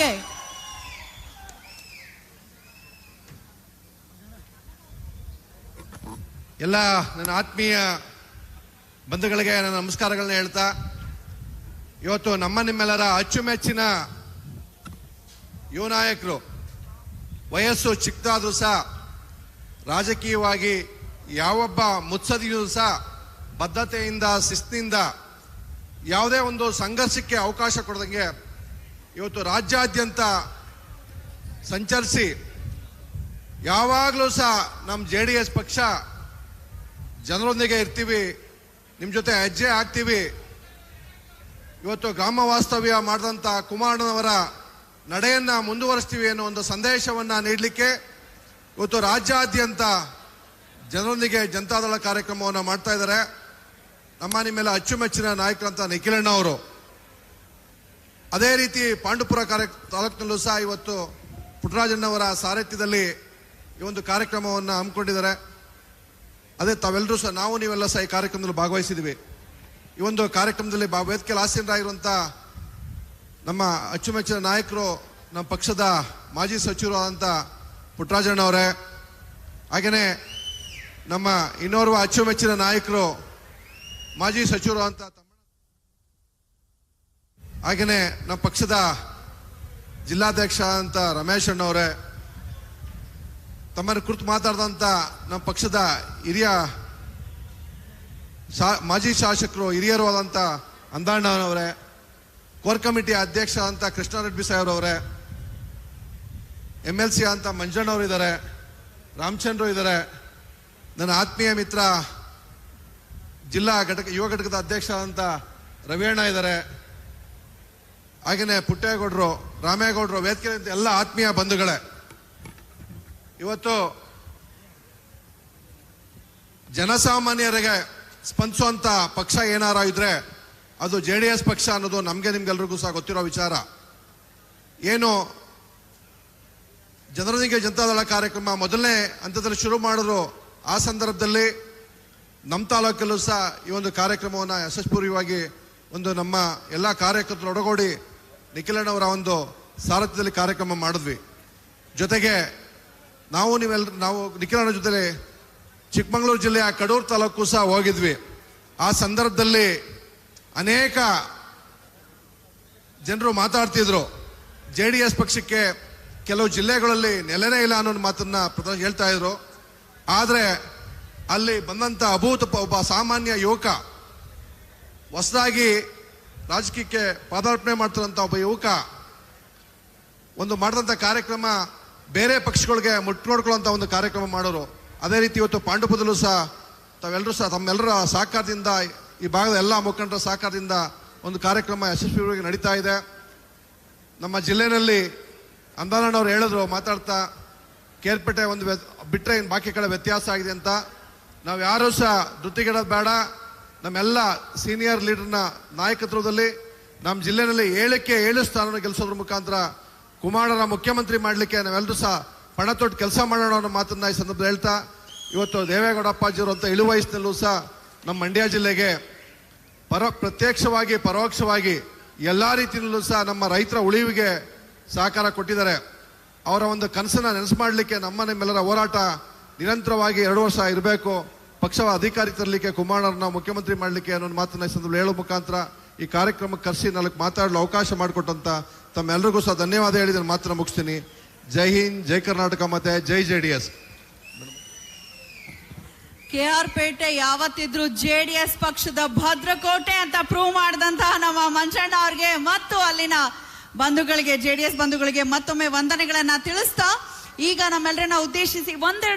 ಅವರಿಗೆ. ಎಲ್ಲ ನನ್ನ ಆತ್ಮೀಯ ಬಂಧುಗಳಿಗೆ ನನ್ನ ನಮಸ್ಕಾರಗಳನ್ನ ಹೇಳ್ತಾ, ಇವತ್ತು ನಿಮ್ಮೆಲ್ಲರ ಅಚ್ಚುಮೆಚ್ಚಿನ ಯುವ ನಾಯಕರು, ವಯಸ್ಸು ಚಿಕ್ಕದಾದ್ರೂ ಸಹ ರಾಜಕೀಯವಾಗಿ ಯಾವೊಬ್ಬ ಮುತ್ಸದಿಯೂ ಸಹ ಬದ್ಧತೆಯಿಂದ ಶಿಸ್ತಿನಿಂದ ಯಾವುದೇ ಒಂದು ಸಂಘರ್ಷಕ್ಕೆ ಅವಕಾಶ ಕೊಡದಂಗೆ ಇವತ್ತು ರಾಜ್ಯಾದ್ಯಂತ ಸಂಚರಿಸಿ ಯಾವಾಗಲೂ ಸಹ ನಮ್ಮ JDS ಪಕ್ಷ ಜನರೊಂದಿಗೆ ಇರ್ತೀವಿ, ನಿಮ್ಮ ಜೊತೆ ಹೆಜ್ಜೆ ಹಾಕ್ತೀವಿ. ಇವತ್ತು ಗ್ರಾಮ ವಾಸ್ತವ್ಯ ಮಾಡಿದಂಥ ಕುಮಾರಣ್ಣನವರ ನಡೆಯನ್ನ ಮುಂದುವರಿಸ್ತೀವಿ ಅನ್ನೋ ಒಂದು ಸಂದೇಶವನ್ನ ನೀಡಲಿಕ್ಕೆ ಇವತ್ತು ರಾಜ್ಯಾದ್ಯಂತ ಜನರೊಂದಿಗೆ ಜನತಾದಳ ಕಾರ್ಯಕ್ರಮವನ್ನು ಮಾಡ್ತಾ ಇದ್ದಾರೆ. ನಿಮ್ಮೆಲ್ಲ ಅಚ್ಚುಮೆಚ್ಚಿನ ನಾಯಕರಂತ ನಿಖಿಲಣ್ಣ ಅವರು. ಅದೇ ರೀತಿ ಪಾಂಡುಪುರ ತಾಲೂಕಿನಲ್ಲೂ ಸಹ ಇವತ್ತು ಪುಟ್ಟರಾಜಣ್ಣವರ ಸಾರಥ್ಯದಲ್ಲಿ ಈ ಒಂದು ಕಾರ್ಯಕ್ರಮವನ್ನು ಹಮ್ಮಿಕೊಂಡಿದ್ದಾರೆ. ಅದೇ ತಾವೆಲ್ಲರೂ ಸಹ ನೀವೆಲ್ಲ ಸಹ ಈ ಕಾರ್ಯಕ್ರಮದಲ್ಲಿ ಭಾಗವಹಿಸಿದ್ವಿ. ಈ ಒಂದು ಕಾರ್ಯಕ್ರಮದಲ್ಲಿ ವೇದಿಕೆಯಲ್ಲಿ ಆಸೀನರಾಗಿರುವಂಥ ನಮ್ಮ ಅಚ್ಚುಮೆಚ್ಚಿನ ನಾಯಕರು, ನಮ್ಮ ಪಕ್ಷದ ಮಾಜಿ ಸಚಿವರು ಆದಂಥ ಪುಟ್ಟರಾಜಣ್ಣವರೇ, ಹಾಗೆಯೇ ನಮ್ಮ ಇನ್ನೋರ್ವ ಅಚ್ಚುಮೆಚ್ಚಿನ ನಾಯಕರು ಮಾಜಿ ಸಚಿವರು ಅಂತ ಹಾಗೆಯೇ ನಮ್ಮ ಪಕ್ಷದ ಜಿಲ್ಲಾಧ್ಯಕ್ಷ ಅಂತ ರಮೇಶ್ ಅಣ್ಣವರೇ, ತಮ್ಮನ್ನು ಕುರಿತು ಮಾತಾಡಿದಂಥ ನಮ್ಮ ಪಕ್ಷದ ಹಿರಿಯ ಮಾಜಿ ಶಾಸಕರು ಹಿರಿಯರು ಆದಂಥ ಅಂದಣ್ಣವರೇ, ಕೋರ್ ಕಮಿಟಿ ಅಧ್ಯಕ್ಷ ಅಂತ ಕೃಷ್ಣಾರೆಡ್ಡಿ ಸಾಹೇಬ್ರವರೇ, MLC ಅಂತ ಮಂಜಣ್ಣವರು ಇದ್ದಾರೆ, ರಾಮಚಂದ್ರ ಇದ್ದಾರೆ, ನನ್ನ ಆತ್ಮೀಯ ಮಿತ್ರ ಜಿಲ್ಲಾ ಯುವ ಘಟಕದ ಅಧ್ಯಕ್ಷ ಅಂತ ರವಿಯಣ್ಣ ಇದ್ದಾರೆ, ಹಾಗೆಯೇ ಪುಟ್ಟೇಗೌಡರು, ರಾಮೇಗೌಡರು, ವೇದಿಕೆ ಎಲ್ಲ ಆತ್ಮೀಯ ಬಂಧುಗಳೇ, ಇವತ್ತು ಜನಸಾಮಾನ್ಯರಿಗೆ ಸ್ಪಂದಿಸುವಂತ ಪಕ್ಷ ಏನಾರ ಇದ್ರೆ ಅದು JDS ಪಕ್ಷ ಅನ್ನೋದು ನಿಮ್ಗೆಲ್ರಿಗೂ ಸಹ ಗೊತ್ತಿರೋ ವಿಚಾರ. ಏನು ಜನರೊಂದಿಗೆ ಜನತಾದಳ ಕಾರ್ಯಕ್ರಮ ಮೊದಲನೇ ಹಂತದಲ್ಲಿ ಶುರು ಮಾಡಿದ್ರು, ಆ ಸಂದರ್ಭದಲ್ಲಿ ನಮ್ಮ ತಾಲೂಕಲ್ಲೂ ಸಹ ಈ ಒಂದು ಕಾರ್ಯಕ್ರಮವನ್ನು ಯಶಸ್ವಿಯಾಗಿ ಒಂದು ನಮ್ಮ ಎಲ್ಲ ಕಾರ್ಯಕರ್ತರು ಒಳಗೂಡಿ ನಿಖಿಲಣ್ಣವರ ಒಂದು ಸಾರಥ್ಯದಲ್ಲಿ ಕಾರ್ಯಕ್ರಮ ಮಾಡಿದ್ವಿ. ಜೊತೆಗೆ ನಾವು ನಿಖಿಲಣ್ಣ ಜೊತೆಲಿ ಚಿಕ್ಕಮಗಳೂರು ಜಿಲ್ಲೆಯ ಕಡೂರು ತಾಲೂಕು ಸಹ ಹೋಗಿದ್ವಿ. ಆ ಸಂದರ್ಭದಲ್ಲಿ ಅನೇಕ ಜನರು ಮಾತಾಡ್ತಿದ್ರು, JDS ಪಕ್ಷಕ್ಕೆ ಕೆಲವು ಜಿಲ್ಲೆಗಳಲ್ಲಿ ನೆಲೆನೇ ಇಲ್ಲ ಅನ್ನೋ ಮಾತನ್ನ ಹೇಳ್ತಾ ಇದ್ರು. ಆದರೆ ಅಲ್ಲಿ ಬಂದಂತ ಒಬ್ಬ ಸಾಮಾನ್ಯ ಯುವಕ, ಹೊಸದಾಗಿ ರಾಜಕೀಯಕ್ಕೆ ಪಾದಾರ್ಪಣೆ ಮಾಡ್ತಿರೋಂಥ ಒಬ್ಬ ಯುವಕ ಒಂದು ಮಾಡಿದಂಥ ಕಾರ್ಯಕ್ರಮ ಬೇರೆ ಪಕ್ಷಗಳಿಗೆ ಮುಟ್ನೋಡ್ಕೊಳ್ಳುವಂಥ ಒಂದು ಕಾರ್ಯಕ್ರಮ ಮಾಡೋರು. ಅದೇ ರೀತಿ ಇವತ್ತು ಪಾಂಡುಪುರದಲ್ಲೂ ಸಹ ತಾವೆಲ್ಲರೂ ಸಹ ತಮ್ಮೆಲ್ಲರ ಸಹಕಾರದಿಂದ, ಈ ಭಾಗದ ಎಲ್ಲ ಮುಖಂಡರ ಸಹಕಾರದಿಂದ ಒಂದು ಕಾರ್ಯಕ್ರಮ ಯಶಸ್ವಿಯಾಗಿ ನಡೀತಾ ಇದೆ. ನಮ್ಮ ಜಿಲ್ಲೆಯಲ್ಲಿ ಅಂದಾನಣ್ಣವ್ರು ಹೇಳಿದ್ರು ಮಾತಾಡ್ತಾ, ಕೇರ್ಪೇಟೆ ಒಂದು ಬಿಟ್ಟರೆ ಇನ್ನು ಬಾಕಿ ಕಡೆ ವ್ಯತ್ಯಾಸ ಆಗಿದೆ ಅಂತ. ನಾವು ಯಾರೂ ಸಹ ಧೃತಿಗೆಡೋದು ಬೇಡ. ನಮ್ಮೆಲ್ಲ ಸೀನಿಯರ್ ಲೀಡರ್ನ ನಾಯಕತ್ವದಲ್ಲಿ ನಮ್ಮ ಜಿಲ್ಲೆಯಲ್ಲಿ 7 ಸ್ಥಾನ ಗೆಲ್ಲಿಸೋದ್ರ ಮುಖಾಂತರ ಕುಮಾರಣ್ಣ ಮುಖ್ಯಮಂತ್ರಿ ಮಾಡಲಿಕ್ಕೆ ನಾವೆಲ್ಲರೂ ಸಹ ಪಣ ತೊಟ್ಟು ಕೆಲಸ ಮಾಡೋಣ ಅನ್ನೋ ಮಾತನ್ನ ಈ ಸಂದರ್ಭದಲ್ಲಿ ಹೇಳ್ತಾ, ಇವತ್ತು ದೇವೇಗೌಡ ಅಪ್ಪಾಜಿಯವರು ಅಂತ ಇಳು ವಯಸ್ಸಿನಲ್ಲೂ ಸಹ ನಮ್ಮ ಮಂಡ್ಯ ಜಿಲ್ಲೆಗೆ ಪ್ರತ್ಯಕ್ಷವಾಗಿ ಪರೋಕ್ಷವಾಗಿ ಎಲ್ಲ ರೀತಿಯಲ್ಲೂ ಸಹ ನಮ್ಮ ರೈತರ ಉಳಿವಿಗೆ ಸಹಕಾರ ಕೊಟ್ಟಿದ್ದಾರೆ. ಅವರ ಒಂದು ಕನಸನ್ನ ನೆನಸು ಮಾಡಲಿಕ್ಕೆ ನಿಮ್ಮೆಲ್ಲರ ಹೋರಾಟ ನಿರಂತರವಾಗಿ 2 ವರ್ಷ ಇರಬೇಕು, ಪಕ್ಷವ ಅಧಿಕಾರಿ ತರಲಿಕ್ಕೆ, ಕುಮಾರಣ್ಣನ ಮುಖ್ಯಮಂತ್ರಿ ಮಾಡಲಿಕ್ಕೆ ಅನ್ನೋ ಮಾತನ್ನ ಈ ಸಂದರ್ಭದಲ್ಲಿ ಹೇಳೋ ಮುಖಾಂತರ ಈ ಕಾರ್ಯಕ್ರಮಕ್ಕೆ ಕರೆಸಿ ನಾಲ್ಕು ಮಾತಾಡಲು ಅವಕಾಶ ಮಾಡಿಕೊಟ್ಟಂತ ತಮ್ಮೆಲ್ಲರಿಗೂ ಸಹ ಧನ್ಯವಾದ ಹೇಳಿ ನಾನು ಮಾತನ್ನ ಮುಗಿಸ್ತೀನಿ. ಜೈ ಹಿಂದ್, ಜೈ ಕರ್ನಾಟಕ, ಮತ್ತೆ ಜೈ JDS. KR ಪೇಟೆ ಯಾವತ್ತಿದ್ರು JDS ಪಕ್ಷದ ಭದ್ರಕೋಟೆ ಅಂತ ಪ್ರೂವ್ ಮಾಡಿದಂತಹ ನಮ್ಮ ಮಂಜಣ್ಣ ಅವ್ರಿಗೆ ಮತ್ತು ಅಲ್ಲಿನ ಬಂಧುಗಳಿಗೆ, JDS ಬಂಧುಗಳಿಗೆ ಮತ್ತೊಮ್ಮೆ ವಂದನೆಗಳನ್ನ ತಿಳಿಸ್ತಾ, ಈಗ ನಮ್ಮೆಲ್ಲರನ್ನ ಉದ್ದೇಶಿಸಿ ಒಂದೆರಡು